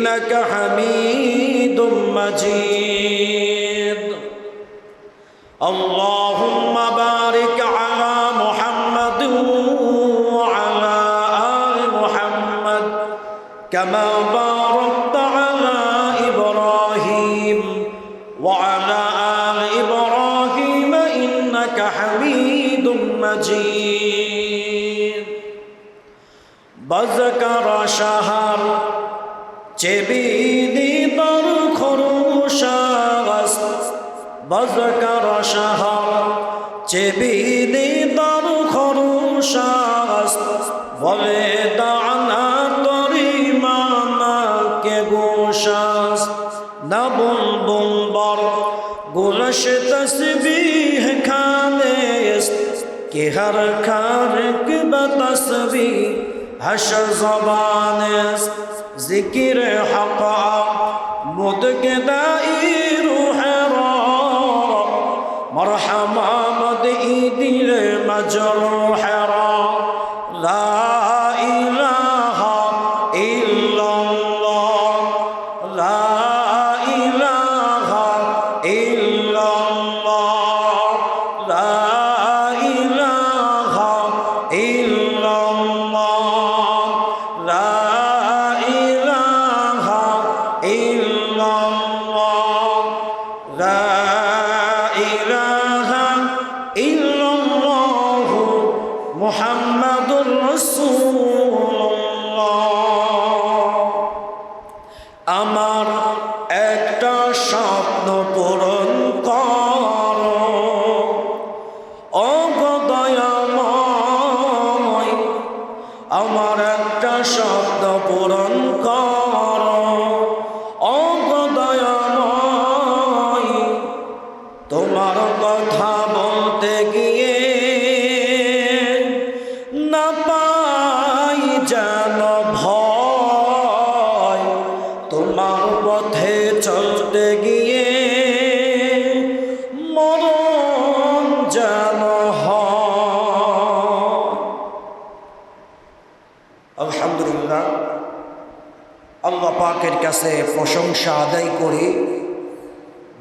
إنك حميد مجيد اللهم بارك على محمد وعلى آل محمد كما باركت على إبراهيم وعلى آل إبراهيم إنك حميد مجيد بذكر شهر جبيني در خروشاست بذكر شهر جبيني در خروشاست ولدعنا گوشاست نبول بلبر گلش تسبیح کانه است که هر کارک به تسبیح هش زبان است ذکر حق مدگدائی روح را مرحم آمد ای دل مجروح را لا اله الا الله لا اله الا الله لا اله الا الله لا اله الا الله لا اله الا الله محمد رسول الله আমার একটা স্বপ্ন পূরণ করো ও দয়াময় আমার একটা স্বপ্ন পূরণ করো ও দয়াময় তোমার কথা বলতে গিয়ে না পাই যেন ভয় তোমার পথে চলতে গিয়ে মরণ যেন হয় আলহামদুলিল্লাহ আল্লাহ পাকের কাছে প্রশংসা আদায় করি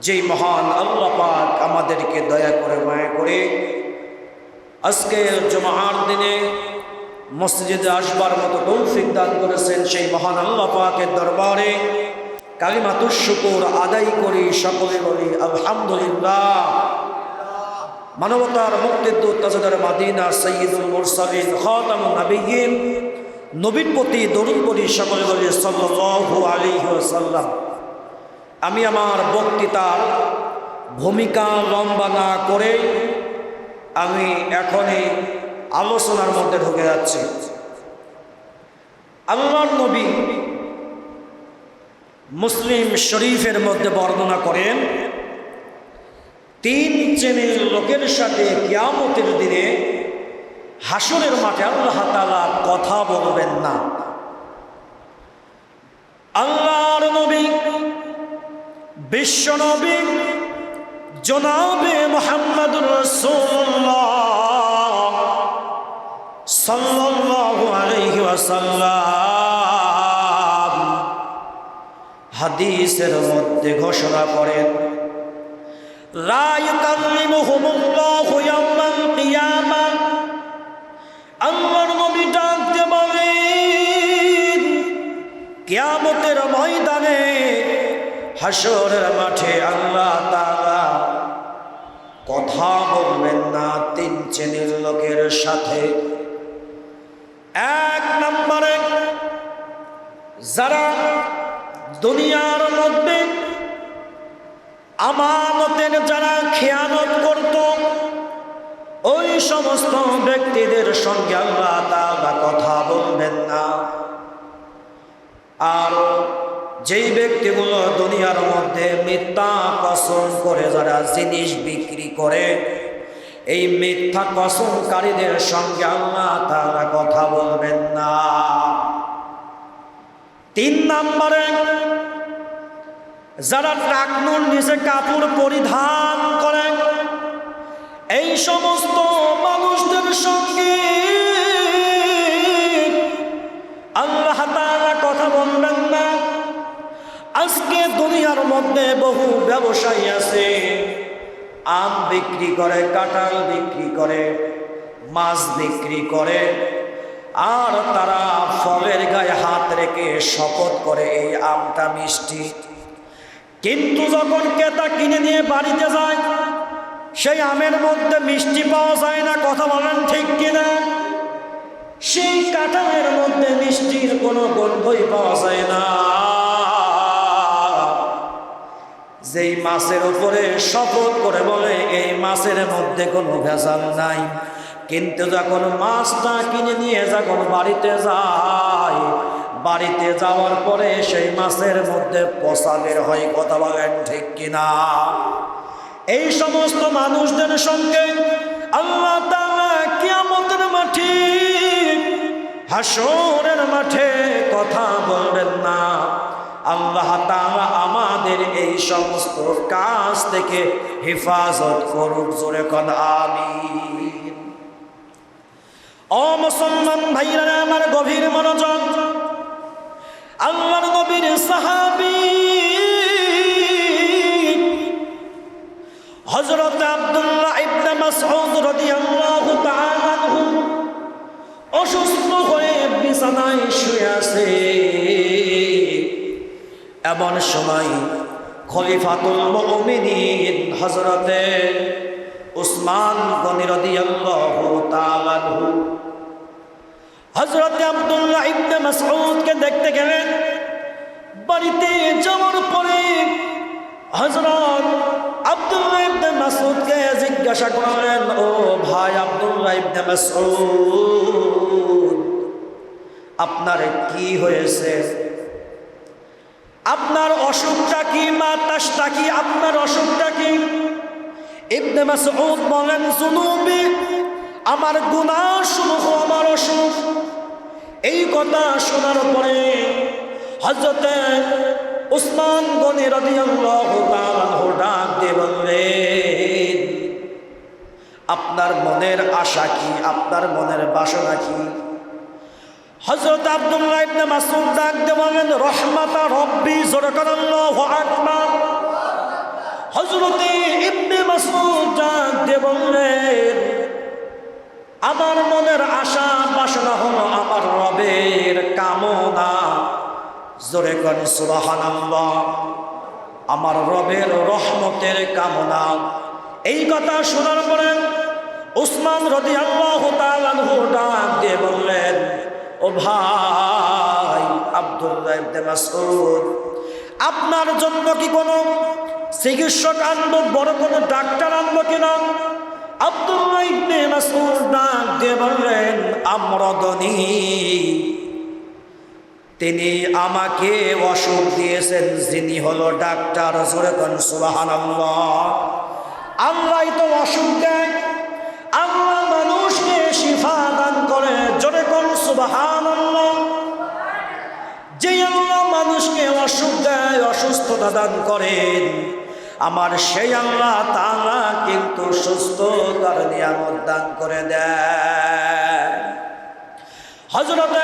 যেই মহান আল্লাহ পাক আমাদেরকে দয়া করে মায়া করে আজকে জুমার দিনে মসজিদে আসবার মতো তৌফিক দান করেছেন সেই মহান আল্লাহ পাকের দরবারে কালিমাতুশ শুকর আদায় করি সকলে বলি আলহামদুলিল্লাহ মানবতার মুক্তির দূত তাজদার মাদিনা সাইয়্যিদুল মুরসালিন খাতামুন নবিয়্যিন নবীর প্রতি দরুদ পড়ি সকলে বলি সাল্লাল্লাহু আলাইহি ওয়াসাল্লাম আমি আমার বক্তৃতার ভূমিকা লম্বা না করে আমি এখনই আলোচনার মধ্যে ঢুকে যাচ্ছি আল্লাহর নবী মুসলিম শরীফের মধ্যে বর্ণনা করেন তিন শ্রেণীর লোকের সাথে কিয়ামতের দিনে হাসরের মাঠে আল্লাহ তাআলা কথা বলবেন না আল্লাহর নবী বিশ্ব নবী জনাবে মুহাম্মদুর রাসূলুল্লাহ সাল্লাল্লাহু আলাইহি ওয়াসাল্লাম হাদিসের মধ্যে ঘোষণা করেন লা ইউকাল্লিমুহুমুল্লাহু ইয়াওমাল কিয়ামাহ আল্লাহর নবী ডাকতে বলেন কিয়ামতের ময়দানে হাসরের মাঠে আল্লাহ তাআলা কথা বলবেন না তিন শ্রেণীর লোকের সাথে এক নম্বরে যারা দুনিয়ার মধ্যে আমানতের যারা খেয়ানত করত ওই সমস্ত ব্যক্তিদের সঙ্গে আল্লাহ তাআলা কথা বলবেন না আর যেই ব্যক্তিগুলো দুনিয়ার মধ্যে মিথ্যা কসম করে যারা জিনিস বিক্রি করে এই মিথ্যা কসমকারীদের সঙ্গে আল্লাহ তাআলা কথা বলবেন না তিন নম্বরে যারা টাকনুর নিচে কাপড় পরিধান করে এই সমস্ত মানুষদের সঙ্গে আল্লাহ তাআলা কথা বলবেন না দুনিয়ার মধ্যে বহু ব্যবসায়ী আছে, আম বিক্রি করে, কাঁঠাল বিক্রি করে, মাছ বিক্রি করে, আর তারা ফলের গায়ে হাত রেখে শপথ করে এই আমটা মিষ্টি। কিন্তু যখন ক্রেতা কিনে নিয়ে বাড়িতে যায়, সেই আমের মধ্যে মিষ্টি পাওয়া যায় না। কথা বলেন ঠিক কিনা? সেই কাঁঠালের মধ্যে মিষ্টির কোনো গন্ধই পাওয়া যায় না। যেই মাছের উপরে শপথ করে বলে এই মাছের মধ্যে কোনো ভেজাল নাই, কিন্তু যখন মাছটা কিনে নিয়ে যখন বাড়িতে যায়, বাড়িতে যাওয়ার পরে সেই মাছের মধ্যে পচা বের হয়। কথা বলেন ঠিক কিনা? এই সমস্ত মানুষদের সঙ্গে আল্লাহ তাআলা কিয়ামতের মাঠে, হাসরের মাঠে কথা বলবেন না। আল্লাহ তাআলা আমাদের এই সমস্ত কাজ থেকে হেফাজত করুক। জোরে কোন আমিন। ও মুসলমান ভাইরা আমার, গভীর মনোযোগ। আল্লাহর নবীর সাহাবী হযরত আব্দুল্লাহ ইবনে মাসউদ রাদিয়াল্লাহু তাআলা আনহু অসুস্থ হয়ে বিছানায় শুয়ে আছে। এমন সময় খলিফাতুল মুমিনিন হযরতে উসমান গনি রাদিয়াল্লাহু তাআলা আনহু হযরতে আব্দুল্লাহ ইবনে মাসউদকে দেখতে গেলেন। বাড়িতে যাওয়ার পরে হযরত আব্দুল্লাহ ইবনে মাসউদকে জিজ্ঞাসা করলেন, ও ভাই আব্দুল্লাহ ইবনে মাসউদ, আপনার কি হয়েছে? আপনার অসুখটা কি? মাতাসটা কি? আপনার অসুখটা কি? ইবনে মাসউদ বলেন, যুনুবি, আমার গুনাহ সমূহ আমার অসুখ। এই কথা শোনার পরে হযরতে উসমান গনি রাদিয়াল্লাহু তাআলা ডাক দিয়ে বললেন, আপনার মনের আশা কি? আপনার মনের বাসনা কি? হযরত আব্দুল্লাহ ইবনে মাসউদ ডাক দিয়ে বলেন, রহমাতা রব্বি। আল্লাহু আকবার। হযরত ইবনে মাসউদ ডাক দিয়ে বললেন, আমার মনের আশা বাসনা হলো আমার রবের কামনা। জোরে কোন সুবহানাল্লাহ। আমার রবের রহমতের কামনা। এই কথা শোনার পরে উসমান রাদিয়াল্লাহু তাআলা আনহু ডাক দিয়ে বললেন, ও ভাই আব্দুল্লাহ ইবনে মাসউদ, আপনার জন্য কি কোনো চিকিৎসক আনবো, বড় কোনো ডাক্তার আনবো কিনা? আব্দুল্লাহ ইবনে মাসউদ ডাক দিয়ে বললেন, আমরদনি, তিনি আমাকে অসুখ দিয়েছেন, যিনি হলো ডাক্তার। জোরে কোন সুবহানাল্লাহ। আল্লাহই তো অসুখ দেয়, আল্লাহ মানুষকে শিফা দান করে। জোরে কোন সুবহানাল্লাহ। যে আল্লাহ মানুষকে অসুখ দেয়, অসুস্থতা দান করেন, আমার সেই আল্লাহ তাআলা কিন্তু সুস্থতার নিয়ামত দান করে দেয়। হযরত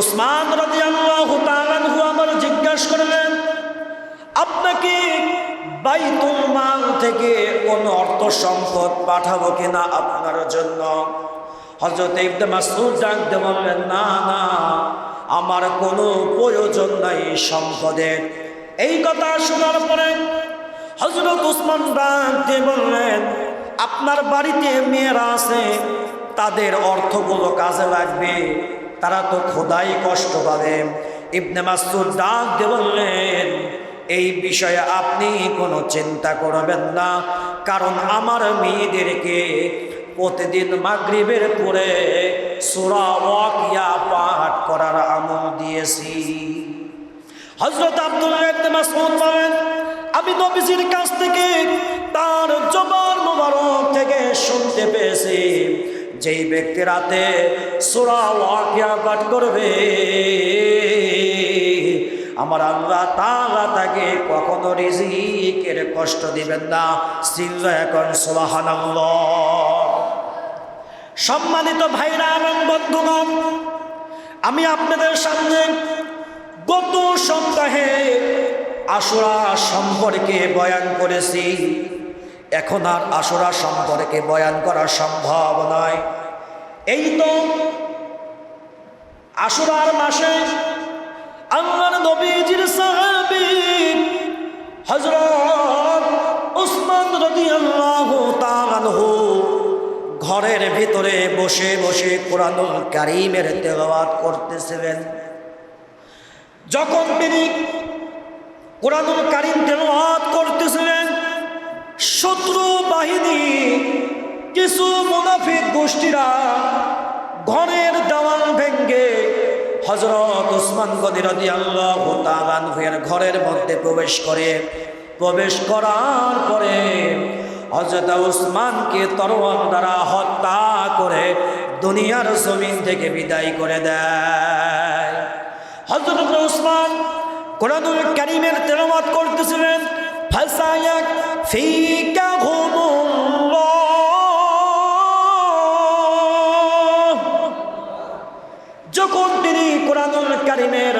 উসমান রাদিয়াল্লাহু তাআলা আনহু আমার জিজ্ঞাসা করলেন, আপনাকে বাইতুল মাল থেকে কোন অর্থ সম্পদ পাঠাবো কিনা আপনার জন্য? হযরত ইবনে মাসউদ ডাক দিয়ে বললেন, না না, আমার কোনো প্রয়োজন নাই সম্পদের। এই কথা শোনার পরে হযরত উসমান ডাক দিয়ে বললেন, আপনার বাড়িতে মেয়েরা আছে, তাদের অর্থগুলো কাজে লাগবে, তারা তো খোদাই কষ্ট পাবে। ইবনে মাসউদ ডাক দিয়ে বললেন, এই বিষয়ে আপনি কোনো চিন্তা করবেন না, কারণ আমার মেয়েদেরকে প্রতিদিন মাগরিবের পরে সূরা ওয়াকিয়া পাঠ করার আমল দিয়েছি। হযরত আব্দুল্লাহ ইবনে মাসউদ বলেন, আমি নবীজির কাছ থেকে তার জবান মোবারক থেকে শুনতে পেয়েছি, যেই ব্যক্তি রাতে সূরা ওয়াকিয়া পাঠ করবে, আমার আল্লাহ তাআলা তাকে কখনো রিজিকের কষ্ট দিবেন না। চিল্লা এখন সুবহানাল্লাহ। সম্মানিত ভাইরা এবং বন্ধুগণ, আমি আপনাদের সামনে গত সপ্তাহে আশুরা সম্পর্কে বয়ান করেছি, এখন আর আশুরা সম্পর্কে বয়ান করা সম্ভব নয়। এই তো আশুরার মাসে আল্লাহর নবীজির সাহাবী হযরত উসমান রাদিয়াল্লাহু তাআলা আনহু ঘরের ভিতরে বসে বসে কোরআনুল কারীমের তেলাওয়াত করতেছিলেন। যখন তিনি কোরআনুল কারীম তেলাওয়াত করতেছিলেন, শত্রু বাহিনী কিছু মুনাফিক গোষ্ঠীরা ঘরের দেওয়াল ভেঙ্গে হযরত উসমান গনি রাদিয়াল্লাহু তাআলা আনহুর ঘরের মধ্যে প্রবেশ করার পরে হযরত উসমানকে তরোয়ার দ্বারা হত্যা করে দুনিয়ার জমিন থেকে বিদায় করে দেয়। হযরত উসমান কোরআনুল কারীমের তেলাওয়াত করতেছিলেন। ফাসায়াক ফিকা হুমুল্লাহ, যখন তিনি কোরআনুল কারীমের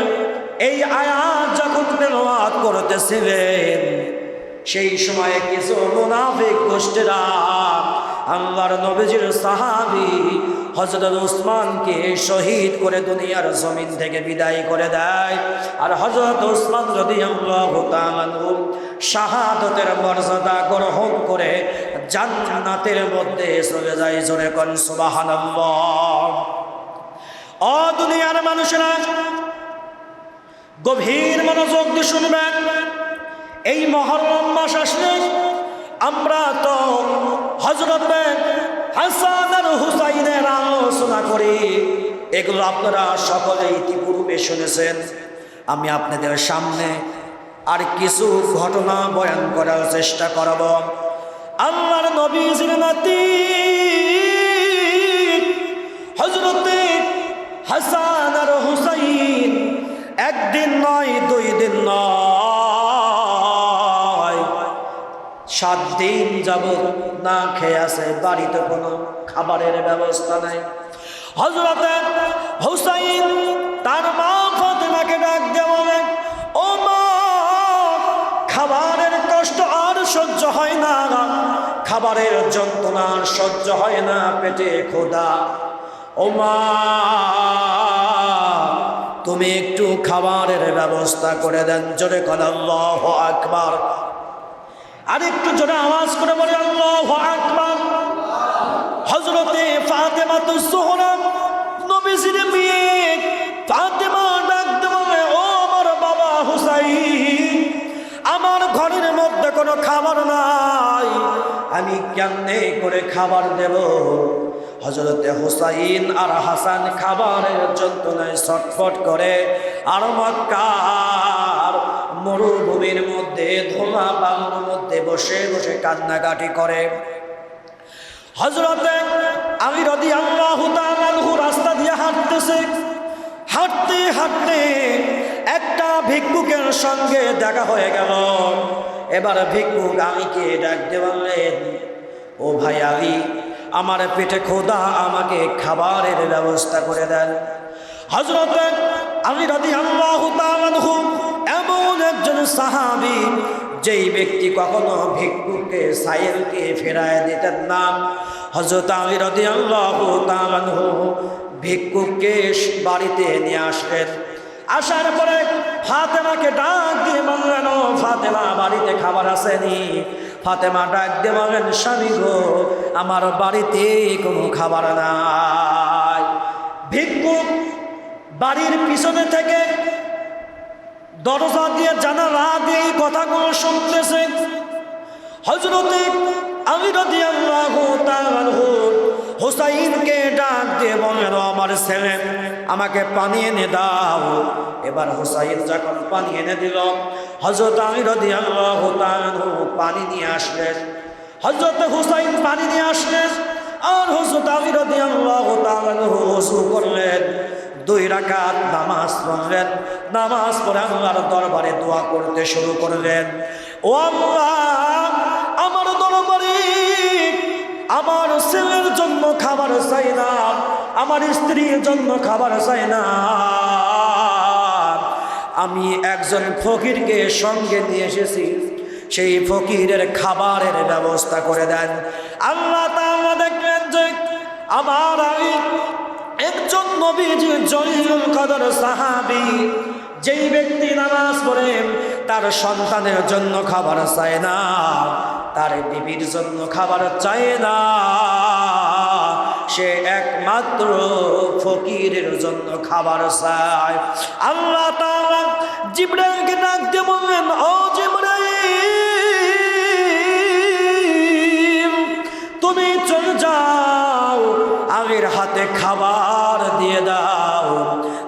এই আয়াত যখন তেলাওয়াত করতেছিলেন, সেই সময়ে কিছু মুনাফিক গোষ্ঠীরা আল্লাহর নবীজির সাহাবী হযরত উসমানকে শহীদ করে দুনিয়ার জমিন থেকে বিদায় করে দেয়। আর হযরত উসমান রাদিয়াল্লাহু তাআলা আনহু শাহাদাতের মর্যাদা গ্রহণ করে জান্নাতের মধ্যে চলে যায়। জোরে কোন সুবহানাল্লাহ। ও দুনিয়ার মানুষেরা, গভীর মনোযোগ দিয়ে শুনবেন। এই মুহররম মাস আসলে আমরা তো হযরত হাসান আর হুসাইনের আলোচনা করি। এগুলো আপনারা সকলে ইতিপূর্বে শুনেছেন। আমি আপনাদের সামনে আর কিছু ঘটনা বয়ান করার চেষ্টা করব। আল্লাহর নবীজির নাতি হযরত হাসান আর হুসাইন একদিন নয়, 2 দিন নয়, 7 দিন যাবত না খেয়ে আছে। বাড়িতে কোনো খাবারের ব্যবস্থা নাই। হযরত হুসাইন তার মা ফাতেমাকে ডাক দিয়ে বলেন, ও মা, খাবারের কষ্ট আর সহ্য হয় না, খাবারের যন্ত্রণা আর সহ্য হয় না, পেটে ক্ষুধা। ও মা, তুমি একটু খাবারের ব্যবস্থা করে দেন। জোরে বলেন আল্লাহু আকবার। আর একটু জোরে আওয়াজ করে বলে আল্লাহু আকবার। হযরতে ফাতেমাতুজ যোহরা নবীজির মেয়ে ফাতেমা ডাক দিয়ে বলে, ও আমার বাবা হুসাইন, আমার ঘরের মধ্যে কোনো খাবার নাই, আমি কেমনে করে খাবার দেব? হযরতে হুসাইন আর হাসান খাবারের যন্ত্রণায় ছটফট করে আর মক্কার মরুভূমির মধ্যে ধোলা বালুর মধ্যে বসে বসে কান্নাকাটি করে। হযরতে আলী রাদিয়াল্লাহু তাআলা আনহু রাস্তা দিয়ে হাঁটতেছে। হাঁটতে হাঁটতে একটা ভিক্ষুকের সঙ্গে দেখা হয়ে গেল। এবার ভিক্ষুক আলীকে ডাক দিয়ে বললেন, ও ভাই আলী, আমার পেটে ক্ষুধা, আমাকে খাবারের ব্যবস্থা করে দেন। হযরত আলী রাদিয়াল্লাহু তাআলা আনহু এমন একজন সাহাবী, যেই ব্যক্তি কখনো ভিক্ষুককে সাইলকে ফেরায় দিতেন না। হযরত আলী রাদিয়াল্লাহু তাআলা আনহু ভিক্ষুককে বাড়িতে নিয়ে আসলেন। আসার পরে ফাতেমাকে ডাক দিয়ে বললেন, ও ফাতেমা, বাড়িতে খাবার আসেনি? ফাতেমা ডাক দিয়ে বললেন, স্বামী গো, আমার বাড়িতে কোনো খাবার নাই। ভিক্ষুক বাড়ির পিছনে থেকে দরজা দিয়ে জানালা দিয়ে এই কথাগুলো শুনতেছে। হযরতে আলী রাদিয়াল্লাহু তাআলা আনহু হুসাইনকে ডাক দিয়ে বললেন, আমার ছেলে, আমাকে পানি এনে দাও। এবার হুসাইন যখন পানি এনে দিল, হযরত আলী রাদিয়াল্লাহু তাআলা আনহু পানি নিয়ে আসলেন। হযরত হুসাইন পানি নিয়ে আসলেন আর হযরত আলী রাদিয়াল্লাহু তাআলা আনহু ওযু করলেন। 2 রাকাত নামাজ পড়লেন। নামাজ পড়ে আল্লাহর দরবারে দোয়া করতে শুরু করলেন। ও আল্লাহ, আমার দরবারে আমার ছেলের জন্য খাবার চাই না, আমার স্ত্রীর জন্য খাবার চাই না, আমি একজন ফকিরকে সঙ্গে নিয়ে এসেছি, সেই ফকিরের খাবারের ব্যবস্থা করে দেন। আল্লাহ তাআলা দেখলেন যে আমার আলী একজন নবীজির জলিলুল কদর সাহাবী, যেই ব্যক্তি নামাজ পড়ে তার সন্তানের জন্য খাবার চায় না, তার বিবির জন্য খাবার চায় না, সে একমাত্র ফকিরের জন্য খাবার চায়। আল্লাহ তাআলা জিবরাইলকে ডাক দিয়ে বললেন, ও জিবরাইল, তুমি চলে যাও, আলীর হাতে খাবার দিয়ে দাও।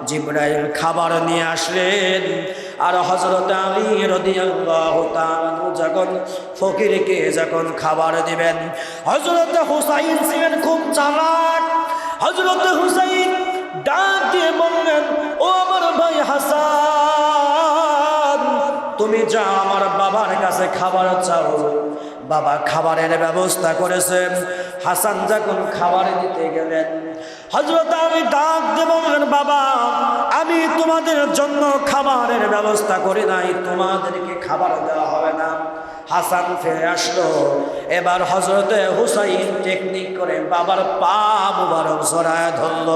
জিবরাইল খাবার নিয়ে আসলেন, আর হযরত আলী রাদিয়াল্লাহু তাআলা যখন ফকিরকে যখন খাবার দিবেন, হযরত হুসাইন ছিলেন খুব চালাক। হযরত হুসাইন ডাক দিয়ে বললেন, ও আমার ভাই হাসান, তুমি যা আমার বাবার কাছে খাবার চাও। বাবা খাবারের ব্যবস্থা করেছেন। হাসান যখন খাবার দিতে গেলেন, হযরত আলী ডাক দিয়ে বললেন, বাবা আমি তোমাদের জন্য খাবারের ব্যবস্থা করি নাই, তোমাদেরকে খাবার দেওয়া হবে না। হাসান ফিরে আসলো। এবার হযরতে হুসাইন টেকনিক করে বাবার পা মুবারক জড়ায় ধরল।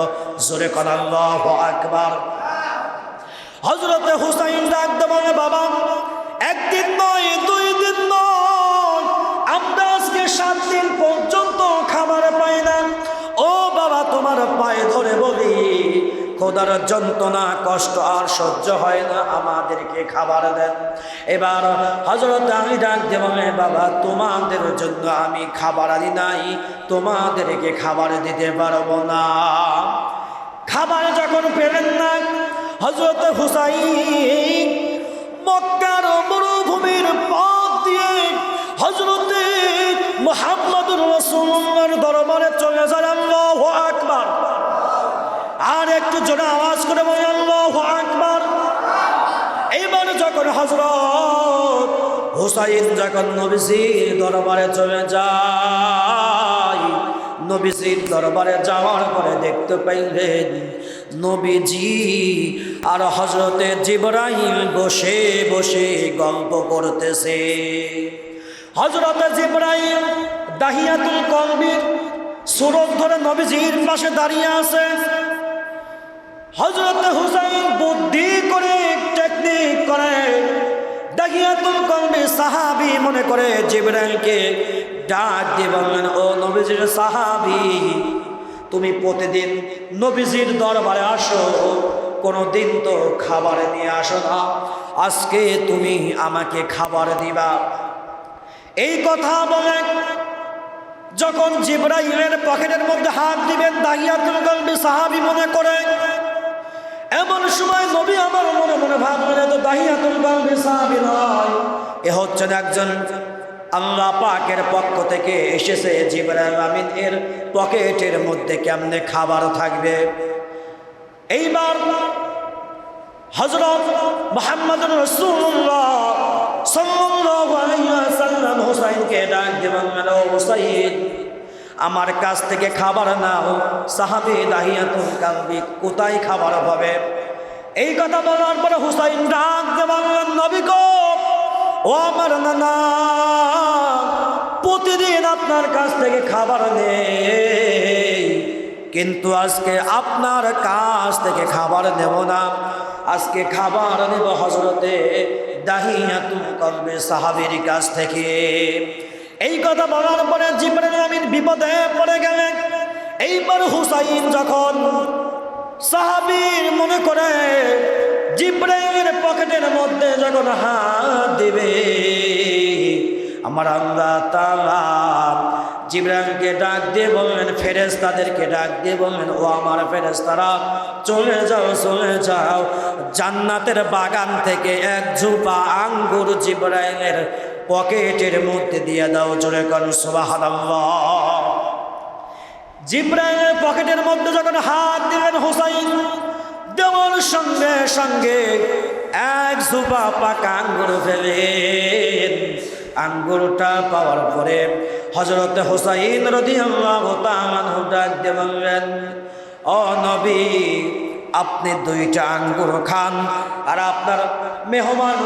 জোরে কোন আল্লাহু আকবার। হযরতে হুসাইন ডাক দিয়ে বলে, বাবা একদিন নয়, 2 দিন নয়, আমরা আজকে 7 দিন পর্যন্ত খাবার পাই না। ও বাবা তোমার পায়ে ধরে বলি, খোদার যন্ত্রণা কষ্ট আর সহ্য হয় না, আমাদেরকে খাবার দেন। এবার হযরত আলী ডাক দিয়ে বলে, বাবা তোমাদের জন্য আমি খাবার আনি নাই, তোমাদেরকে খাবার দিতে পারবো না। খাবার যখন পেলেন না, হযরত হুসাইন মক্কার মরুভূমির পথ দিয়ে হযরতে মুহাম্মদুর রাসূলুল্লাহর দরবারে চলে যায়। আল্লাহু আকবার। আর একটু জোরে আওয়াজ করে বলি আল্লাহু আকবার। এইবার যখন হযরত হুসাইন যখন নবীজির দরবারে চলে যায়, নবীজির দরবারে যাওয়ার পরে দেখতে পাইলেন নবীজি আর হযরতে জিবরাইল বসে বসে গল্প করতেছে। হযরতে জিবরাইল দাহিয়াতুল কলবির সুরত ধরে নবীজির পাশে দাঁড়িয়ে আছে। হযরতে হুসাইন বুদ্ধি করে টেকনিক করে দাহিয়াতুল কলবি সাহাবী মনে করে জিবরাইলকে ডাক দিয়ে বললেন, ও নবীজির সাহাবী, তুমি প্রতিদিন নবীজির দরবারে আসো, কোনোদিন তো খাবার নিয়ে আসো না, আজকে তুমি আমাকে খাবার দিবা। এই কথা বলে যখন জিবরাইলের পকেটের মধ্যে হাত দিবেন, দাহিয়াতুল কলবি সাহাবী মনে করে, এমন সময় নবী আমার মনে মনে ভাবলেন, তো দাহিয়াতুল কলবি সাহাবী নয়, এ হচ্ছেন একজন আল্লাহ পাকের পক্ষ থেকে এসেছে। জিবরাইল আমিন এর পকেটের মধ্যে কেমনে খাবার থাকবে? এইবার হযরত মুহাম্মদুর রাসূলুল্লাহ সাল্লাল্লাহু আলাইহি ওয়াসাল্লাম হুসাইনকে ডাক দিয়ে বললেন, ও হুসাইন, আমার কাছ থেকে খাবার নাও। সাহাবী দাহিয়াতুল কলবি কোথায় খাবার পাবে? এই কথা বলার পরে হুসাইন ডাক দিয়ে বললেন, নবী গো, ও আমার নানা, প্রতিদিন আপনার কাছ থেকে খাবার নেই, কিন্তু আজকে আপনার কাছ থেকে খাবার নেব না, আজকে খাবার নেব হযরতে দাহিয়াতুল কলবি সাহাবীর কাছ থেকে। এই কথা বলার পরে জিবরাইল আমিন বিপদে পড়ে গেলেন। এইবার হুসাইন যখন সাহাবীর মনে করে জিবরাইলের পকেটের মধ্যে যখন হাত দিবে, আমার আল্লাহ তাআলা জিবরাইলকে ডাক দিয়ে বললেন, ফেরেশতাদেরকে ডাক দিয়ে বললেন, ও আমার ফেরেশতারা, চলে যাও চলে যাও, জান্নাতের বাগান থেকে এক ঝুপা আঙ্গুর জিবরাইলের পকেটের মধ্যে দিয়ে দাও। জোরে কোন সুবহানাল্লাহ। জিবরাইলের পকেটের মধ্যে যখন হাত দিলেন হুসাইন, দেওয়ার সঙ্গে সঙ্গে এক ঝুপা পাকা আঙ্গুর ফেলেন। আঙ্গুরটা পাওয়ার পরে হযরত হুসাইন রাদিয়াল্লাহু তাআলা ডাক দিয়ে বললেন, ও নবী, আপনি 2টা আঙ্গুর খান আর আপনার মেহমান